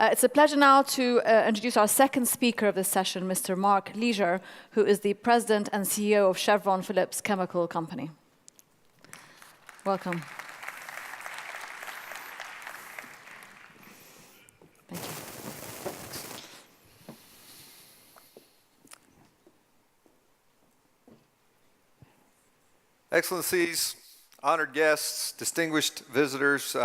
It's a pleasure now to introduce our second speaker of this session, Mr. Mark Lashier, who is the President and CEO of Chevron Phillips Chemical Company. Welcome. Thank you. Excellencies, honored guests, distinguished visitors,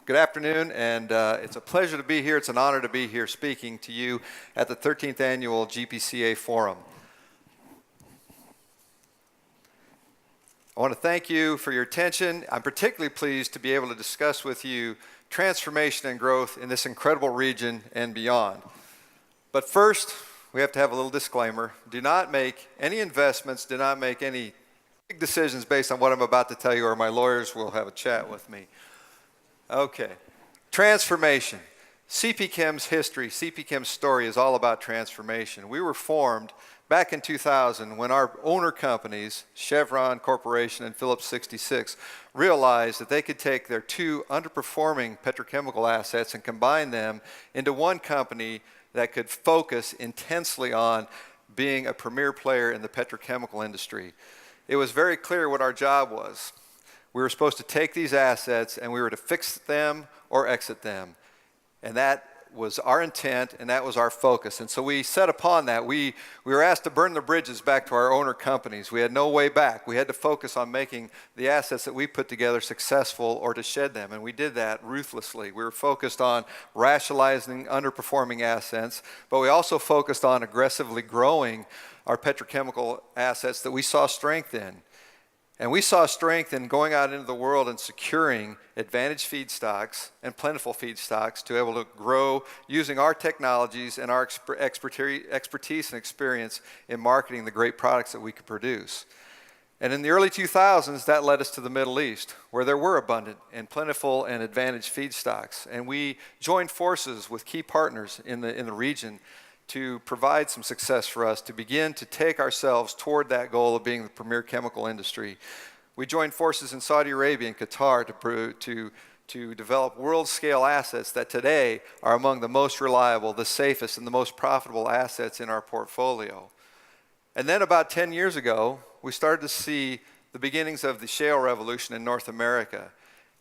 good afternoon, and it's a pleasure to be here. It's an honor to be here speaking to you at the 13th Annual GPCA Forum. I want to thank you for your attention. I'm particularly pleased to be able to discuss with you transformation and growth in this incredible region and beyond. But first, we have to have a little disclaimer. Do not make any investments, do not make any big decisions based on what I'm about to tell you, or my lawyers will have a chat with me. Okay, transformation. CPK's history, CPK's story is all about transformation. We were formed back in 2000 when our owner companies, Chevron Corporation and Phillips 66, realized that they could take their two underperforming petrochemical assets and combine them into one company that could focus intensely on being a premier player in the petrochemical industry. It was very clear what our job was. We were supposed to take these assets and we were to fix them or exit them. And that was our intent and that was our focus. And so we set upon that. We were asked to burn the bridges back to our owner companies. We had no way back. We had to focus on making the assets that we put together successful or to shed them. And we did that ruthlessly. We were focused on rationalizing underperforming assets, but we also focused on aggressively growing our petrochemical assets that we saw strength in. And we saw strength in going out into the world and securing advantaged feedstocks and plentiful feedstocks to be able to grow using our technologies and our expertise and experience in marketing the great products that we could produce. And in the early 2000s, that led us to the Middle East, where there were abundant and plentiful and advantaged feedstocks. And we joined forces with key partners in the region to provide some success for us to begin to take ourselves toward that goal of being the premier chemical industry. We joined forces in Saudi Arabia and Qatar to develop world-scale assets that today are among the most reliable, the safest, and the most profitable assets in our portfolio. And then about 10 years ago, we started to see the beginnings of the shale revolution in North America.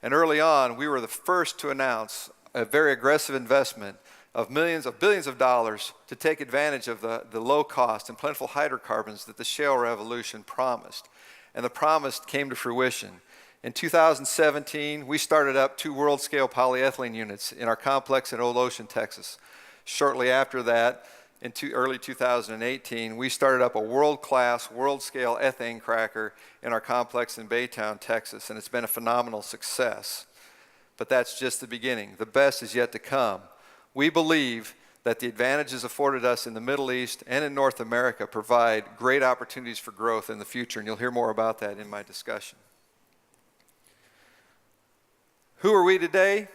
And early on, we were the first to announce a very aggressive investment of billions of dollars to take advantage of the low cost and plentiful hydrocarbons that the shale revolution promised. And the promise came to fruition. In 2017, we started up 2 world-scale polyethylene units in our complex in Old Ocean, Texas. Shortly after that, in early 2018, we started up a world-class, world-scale ethane cracker in our complex in Baytown, Texas, and it's been a phenomenal success. But that's just the beginning. The best is yet to come. We believe that the advantages afforded us in the Middle East and in North America provide great opportunities for growth in the future, and you'll hear more about that in my discussion. Who are we today?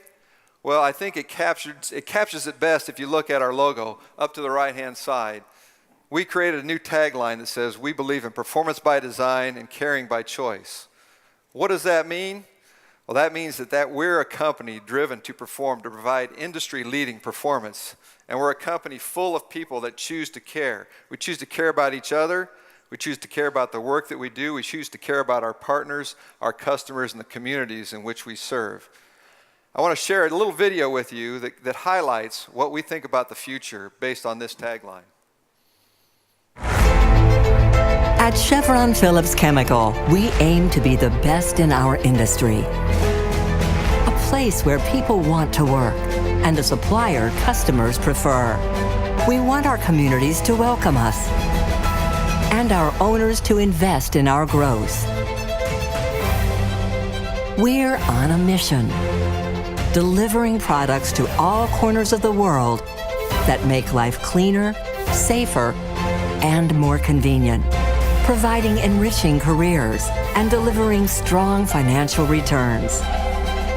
Well, I think it captures it best if you look at our logo up to the right-hand side. We created a new tagline that says, "We believe in performance by design and caring by choice." What does that mean? Well, that means that we're a company driven to perform, to provide industry-leading performance. And we're a company full of people that choose to care. We choose to care about each other. We choose to care about the work that we do. We choose to care about our partners, our customers, and the communities in which we serve. I want to share a little video with you that highlights what we think about the future based on this tagline. At Chevron Phillips Chemical, we aim to be the best in our industry. A place where people want to work and a supplier customers prefer. We want our communities to welcome us and our owners to invest in our growth. We're on a mission, delivering products to all corners of the world that make life cleaner, safer, and more convenient, providing enriching careers and delivering strong financial returns.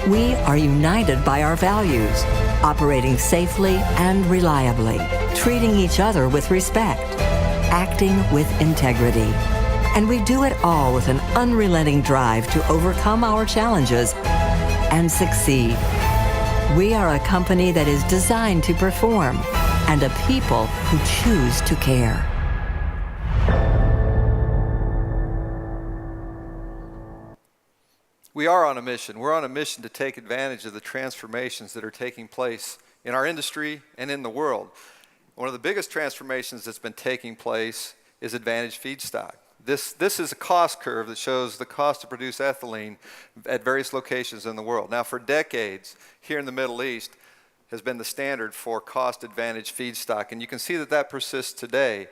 We are united by our values, operating safely and reliably, treating each other with respect, acting with integrity. And we do it all with an unrelenting drive to overcome our challenges and succeed. We are a company that is designed to perform and a people who choose to care. We are on a mission. We're on a mission to take advantage of the transformations that are taking place in our industry and in the world. One of the biggest transformations that's been taking place is advantaged feedstock. This is a cost curve that shows the cost to produce ethylene at various locations in the world. Now, for decades, here in the Middle East, has been the standard for cost-advantaged feedstock, and you can see that that persists today.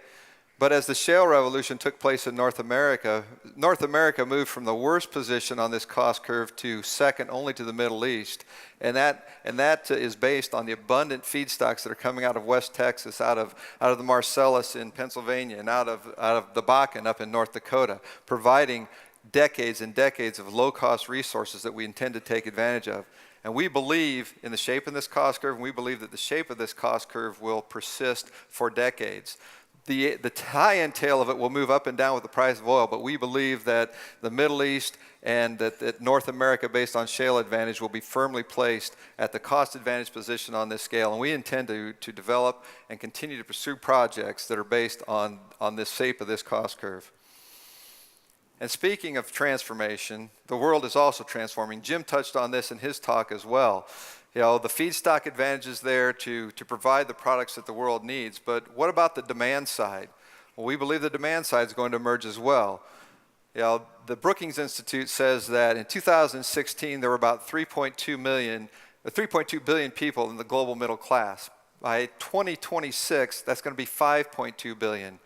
But as the shale revolution took place in North America moved from the worst position on this cost curve to second only to the Middle East. And that is based on the abundant feedstocks that are coming out of West Texas, out of the Marcellus in Pennsylvania, and out of the Bakken up in North Dakota, providing decades and decades of low-cost resources that we intend to take advantage of. And we believe in the shape of this cost curve, and we believe that the shape of this cost curve will persist for decades. The high-end tail of it will move up and down with the price of oil, but we believe that the Middle East and that North America, based on shale advantage, will be firmly placed at the cost advantage position on this scale. And we intend to develop and continue to pursue projects that are based on this shape of this cost curve. And speaking of transformation, the world is also transforming. Jim touched on this in his talk as well. You know, the feedstock advantages there to provide the products that the world needs. But what about the demand side? Well, we believe the demand side is going to emerge as well. You know, the Brookings Institute says that in 2016 there were about 3.2 billion people in the global middle class. By 2026, that's going to be 5.2 billion.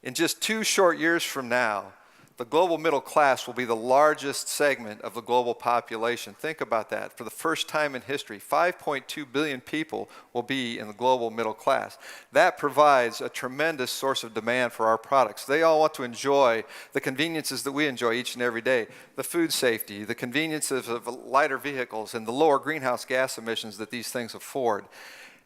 In just 2 short years from now, the global middle class will be the largest segment of the global population. Think about that. For the first time in history, 5.2 billion people will be in the global middle class. That provides a tremendous source of demand for our products. They all want to enjoy the conveniences that we enjoy each and every day. The food safety, the conveniences of lighter vehicles, and the lower greenhouse gas emissions that these things afford.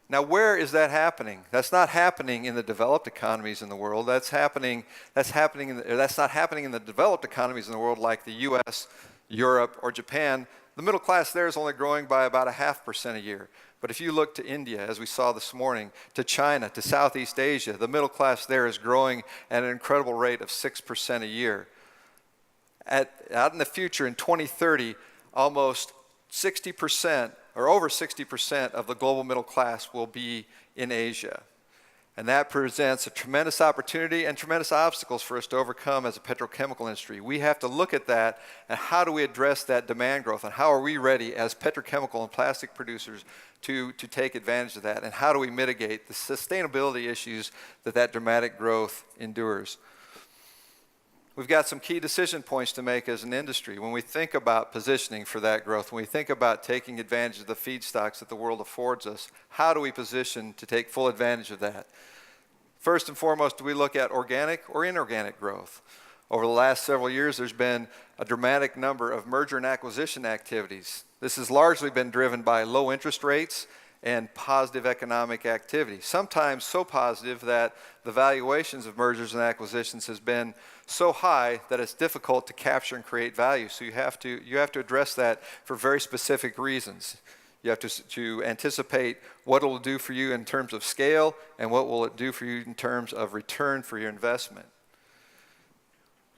Now, where is that happening? That's not happening in the developed economies in the world. That's not happening in the developed economies in the world like the U.S., Europe, or Japan. The middle class there is only growing by about 0.5% a year. But if you look to India, as we saw this morning, to China, to Southeast Asia, the middle class there is growing at an incredible rate of 6% a year. Out in the future, in 2030, almost 60%, or over 60% of the global middle class will be in Asia. And that presents a tremendous opportunity and tremendous obstacles for us to overcome as a petrochemical industry. We have to look at that and how do we address that demand growth, and how are we ready as petrochemical and plastic producers to take advantage of that, and how do we mitigate the sustainability issues that dramatic growth endures. We've got some key decision points to make as an industry when we think about positioning for that growth, when we think about taking advantage of the feedstocks that the world affords us. How do we position to take full advantage of that? First and foremost, do we look at organic or inorganic growth? Over the last several years, there's been a dramatic number of merger and acquisition activities. This has largely been driven by low interest rates and positive economic activity, sometimes so positive that the valuations of mergers and acquisitions has been so high that it's difficult to capture and create value. So you have to address that for very specific reasons. You have to anticipate what it will do for you in terms of scale, and what will it do for you in terms of return for your investment.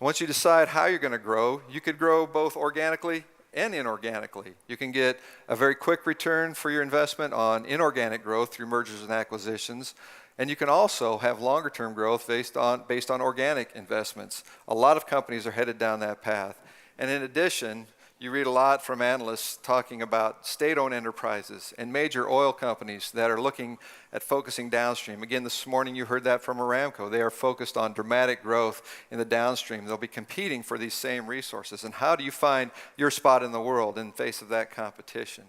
Once you decide how you're going to grow, you could grow both organically and inorganically. You can get a very quick return for your investment on inorganic growth through mergers and acquisitions, and you can also have longer term growth based on organic investments. A lot of companies are headed down that path. And in addition, you read a lot from analysts talking about state-owned enterprises and major oil companies that are looking at focusing downstream. Again, this morning you heard that from Aramco. They are focused on dramatic growth in the downstream. They'll be competing for these same resources. And how do you find your spot in the world in the face of that competition?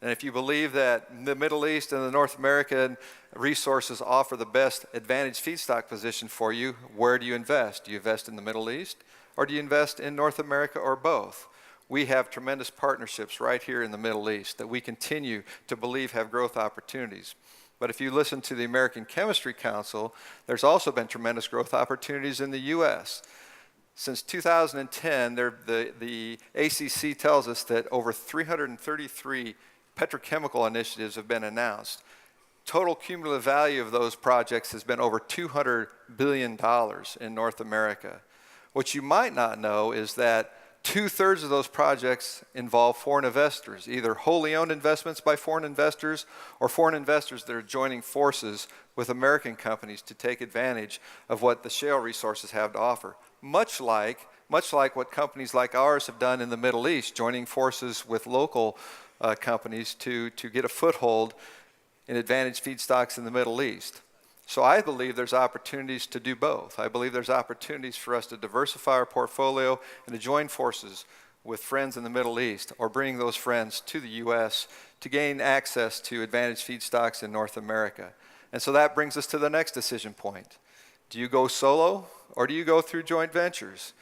And if you believe that the Middle East and the North American resources offer the best advantaged feedstock position for you, where do you invest? Do you invest in the Middle East, or do you invest in North America, or both? We have tremendous partnerships right here in the Middle East that we continue to believe have growth opportunities. But if you listen to the American Chemistry Council, there's also been tremendous growth opportunities in the U.S. Since 2010, the ACC tells us that over 333 petrochemical initiatives have been announced. Total cumulative value of those projects has been over $200 billion in North America. What you might not know is that 2/3 of those projects involve foreign investors, either wholly owned investments by foreign investors or foreign investors that are joining forces with American companies to take advantage of what the shale resources have to offer. Much like what companies like ours have done in the Middle East, joining forces with local companies to get a foothold in advantaged feedstocks in the Middle East. So I believe there's opportunities to do both. I believe there's opportunities for us to diversify our portfolio and to join forces with friends in the Middle East or bring those friends to the U.S. to gain access to advantaged feedstocks in North America. And so that brings us to the next decision point. Do you go solo or do you go through joint ventures?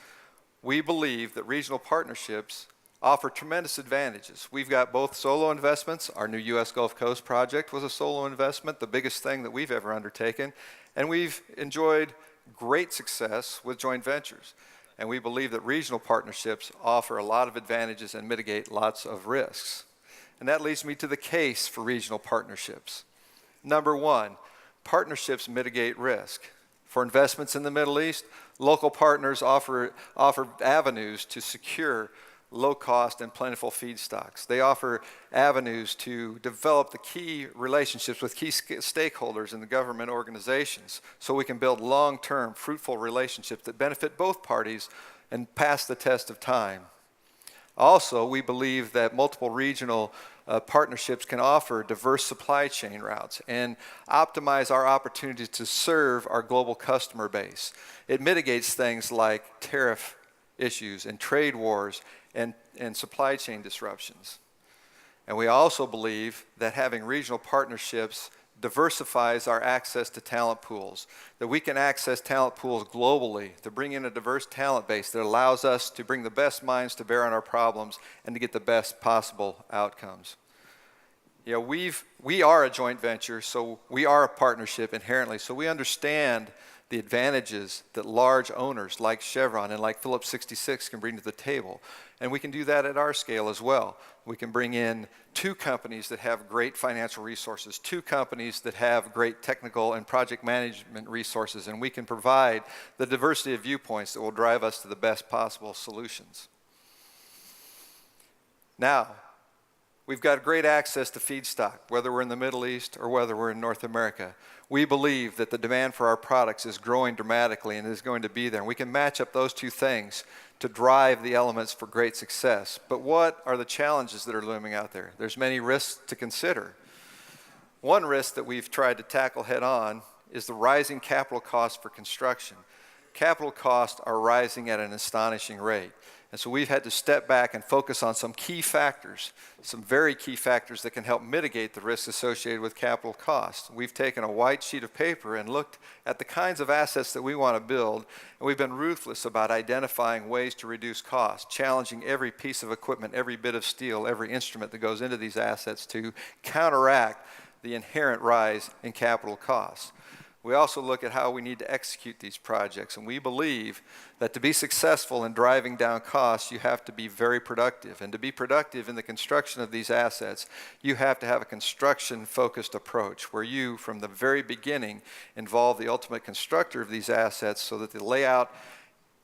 We believe that regional partnerships offer tremendous advantages. We've got both solo investments. Our new U.S. Gulf Coast project was a solo investment, the biggest thing that we've ever undertaken. And we've enjoyed great success with joint ventures. And we believe that regional partnerships offer a lot of advantages and mitigate lots of risks. And that leads me to the case for regional partnerships. Number one, partnerships mitigate risk. For investments in the Middle East, local partners offer avenues to secure low-cost and plentiful feedstocks. They offer avenues to develop the key relationships with key stakeholders in the government organizations so we can build long-term, fruitful relationships that benefit both parties and pass the test of time. Also, we believe that multiple regional partnerships can offer diverse supply chain routes and optimize our opportunities to serve our global customer base. It mitigates things like tariff issues and trade wars and supply chain disruptions. And we also believe that having regional partnerships diversifies our access to talent pools, that we can access talent pools globally to bring in a diverse talent base that allows us to bring the best minds to bear on our problems and to get the best possible outcomes. You know, we are a joint venture, so we are a partnership inherently, so we understand the advantages that large owners like Chevron and like Phillips 66 can bring to the table. And we can do that at our scale as well. We can bring in two companies that have great financial resources, two companies that have great technical and project management resources, and we can provide the diversity of viewpoints that will drive us to the best possible solutions. Now, we've got great access to feedstock, whether we're in the Middle East or whether we're in North America. We believe that the demand for our products is growing dramatically and is going to be there. And we can match up those two things to drive the elements for great success. But what are the challenges that are looming out there? There's many risks to consider. One risk that we've tried to tackle head on is the rising capital costs for construction. Capital costs are rising at an astonishing rate. And so we've had to step back and focus on some key factors, some very key factors that can help mitigate the risks associated with capital costs. We've taken a white sheet of paper and looked at the kinds of assets that we want to build, and we've been ruthless about identifying ways to reduce costs, challenging every piece of equipment, every bit of steel, every instrument that goes into these assets to counteract the inherent rise in capital costs. We also look at how we need to execute these projects, and we believe that to be successful in driving down costs, you have to be very productive. And to be productive in the construction of these assets, you have to have a construction-focused approach where you, from the very beginning, involve the ultimate constructor of these assets so that the layout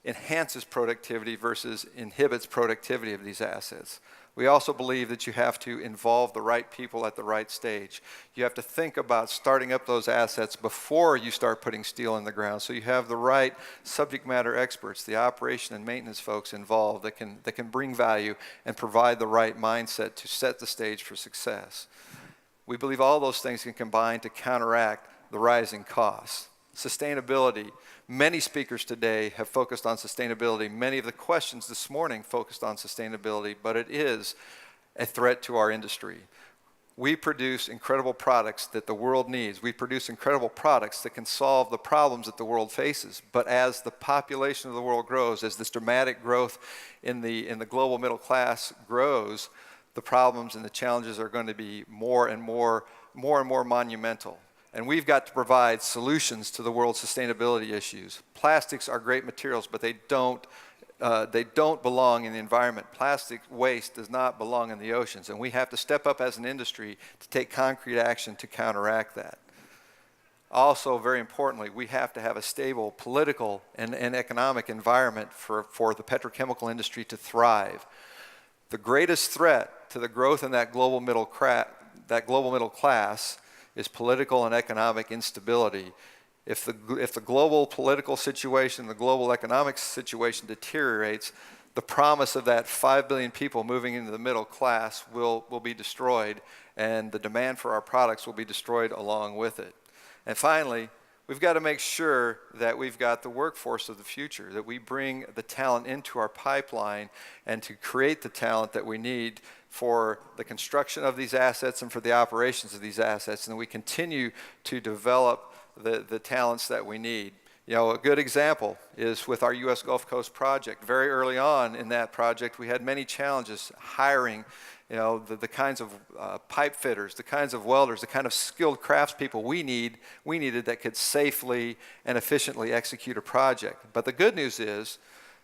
enhances productivity versus inhibits productivity of these assets. We also believe that you have to involve the right people at the right stage. You have to think about starting up those assets before you start putting steel in the ground, so you have the right subject matter experts, the operation and maintenance folks involved that can bring value and provide the right mindset to set the stage for success. We believe all those things can combine to counteract the rising costs. Sustainability. Many speakers today have focused on sustainability. Many of the questions this morning focused on sustainability, but it is a threat to our industry. We produce incredible products that the world needs. We produce incredible products that can solve the problems that the world faces. But as the population of the world grows, as this dramatic growth in the global middle class grows, the problems and the challenges are going to be more and more monumental. And we've got to provide solutions to the world's sustainability issues. Plastics are great materials, but they don't they don't belong in the environment. Plastic waste does not belong in the oceans, and we have to step up as an industry to take concrete action to counteract that. Also, very importantly, we have to have a stable political and economic environment for the petrochemical industry to thrive. The greatest threat to the growth in that global middle class is political and economic instability. If the global political situation, the global economic situation deteriorates, the promise of that 5 billion people moving into the middle class will be destroyed, and the demand for our products will be destroyed along with it. And finally, we've got to make sure that we've got the workforce of the future, that we bring the talent into our pipeline and to create the talent that we need for the construction of these assets and for the operations of these assets, and we continue to develop the talents that we need. You know, a good example is with our U.S. Gulf Coast project. Very early on in that project, we had many challenges hiring, you know, the kinds of pipe fitters, the kinds of welders, the kind of skilled craftspeople we needed that could safely and efficiently execute a project. But the good news is,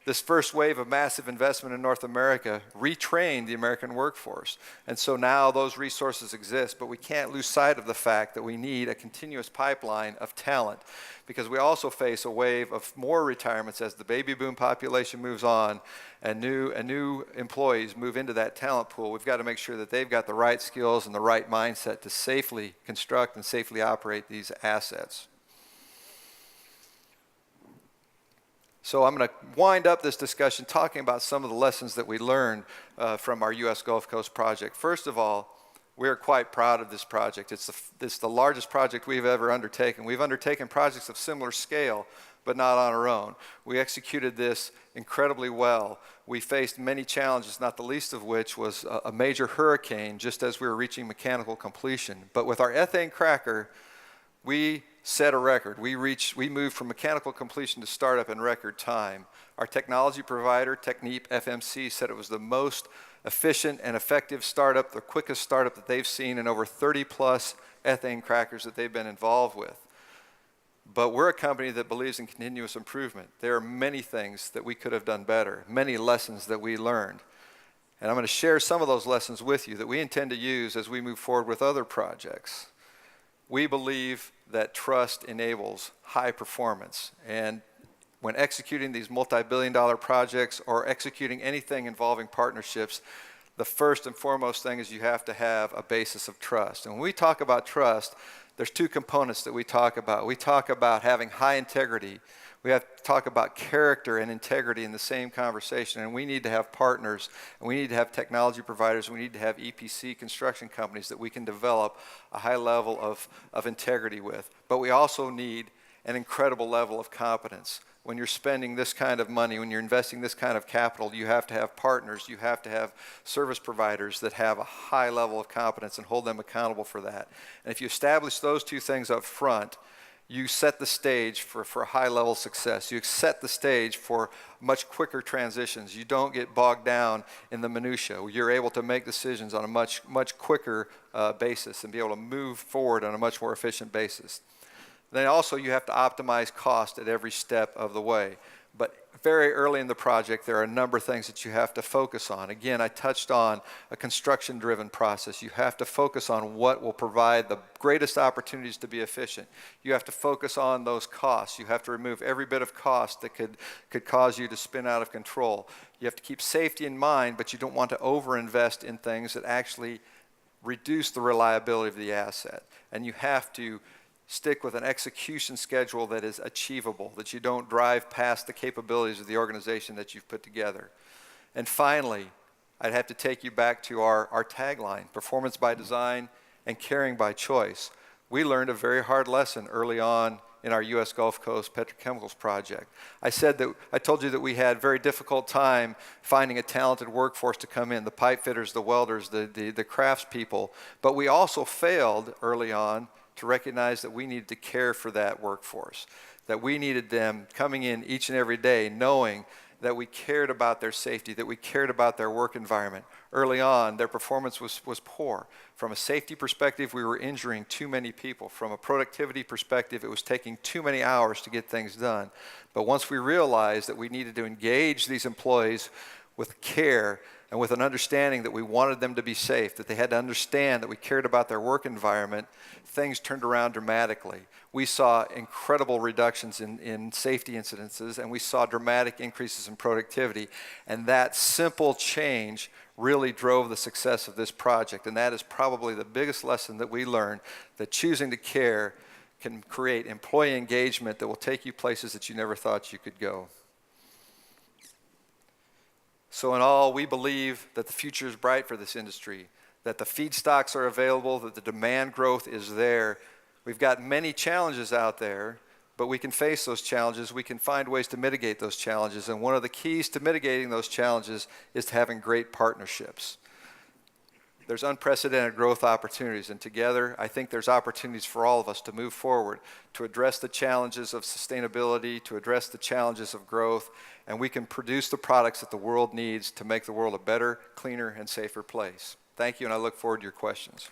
this first wave of massive investment in North America retrained the American workforce. And so now those resources exist, but we can't lose sight of the fact that we need a continuous pipeline of talent, because we also face a wave of more retirements as the baby boom population moves on and new employees move into that talent pool. We've got to make sure that they've got the right skills and the right mindset to safely construct and safely operate these assets. So I'm going to wind up this discussion talking about some of the lessons that we learned from our U.S. Gulf Coast project. First of all, we are quite proud of this project. It's the largest project we've ever undertaken. We've undertaken projects of similar scale, but not on our own. We executed this incredibly well. We faced many challenges, not the least of which was a major hurricane just as we were reaching mechanical completion. But with our ethane cracker, we set a record. We moved from mechanical completion to startup in record time. Our technology provider, Technip FMC, said it was the most efficient and effective startup, the quickest startup that they've seen in over 30 plus ethane crackers that they've been involved with. But we're a company that believes in continuous improvement. There are many things that we could have done better, many lessons that we learned. And I'm going to share some of those lessons with you that we intend to use as we move forward with other projects. We believe that trust enables high performance. And when executing these multi-billion-dollar projects or executing anything involving partnerships, the first and foremost thing is you have to have a basis of trust. And when we talk about trust, there's two components that we talk about. We talk about having high integrity. We have to talk about character and integrity in the same conversation, and we need to have partners, and we need to have technology providers, and we need to have EPC construction companies that we can develop a high level of integrity with. But we also need an incredible level of competence. When you're spending this kind of money, when you're investing this kind of capital, you have to have partners, you have to have service providers that have a high level of competence and hold them accountable for that. And if you establish those two things up front, you set the stage for a high level success. You set the stage for much quicker transitions. You don't get bogged down in the minutia. You're able to make decisions on a much quicker basis and be able to move forward on a much more efficient basis. Then also you have to optimize cost at every step of the way. But very early in the project, there are a number of things that you have to focus on. Again, I touched on a construction-driven process. You have to focus on what will provide the greatest opportunities to be efficient. You have to focus on those costs. You have to remove every bit of cost that could cause you to spin out of control. You have to keep safety in mind, but you don't want to overinvest in things that actually reduce the reliability of the asset. And you have to stick with an execution schedule that is achievable, that you don't drive past the capabilities of the organization that you've put together. And finally, I'd have to take you back to our tagline, performance by design and caring by choice. We learned a very hard lesson early on in our U.S. Gulf Coast petrochemicals project. I told you that we had a very difficult time finding a talented workforce to come in, the pipe fitters, the welders, the craftspeople, but we also failed early on to recognize that we needed to care for that workforce, that we needed them coming in each and every day knowing that we cared about their safety, that we cared about their work environment. Early on, their performance was poor. From a safety perspective, we were injuring too many people. From a productivity perspective, it was taking too many hours to get things done. But once we realized that we needed to engage these employees with care and with an understanding that we wanted them to be safe, that they had to understand that we cared about their work environment, things turned around dramatically. We saw incredible reductions in safety incidences, and we saw dramatic increases in productivity. And that simple change really drove the success of this project. And that is probably the biggest lesson that we learned, that choosing to care can create employee engagement that will take you places that you never thought you could go. So in all, we believe that the future is bright for this industry, that the feedstocks are available, that the demand growth is there. We've got many challenges out there, but we can face those challenges. We can find ways to mitigate those challenges. And one of the keys to mitigating those challenges is to having great partnerships. There's unprecedented growth opportunities, and together I think there's opportunities for all of us to move forward, to address the challenges of sustainability, to address the challenges of growth, and we can produce the products that the world needs to make the world a better, cleaner, and safer place. Thank you, and I look forward to your questions.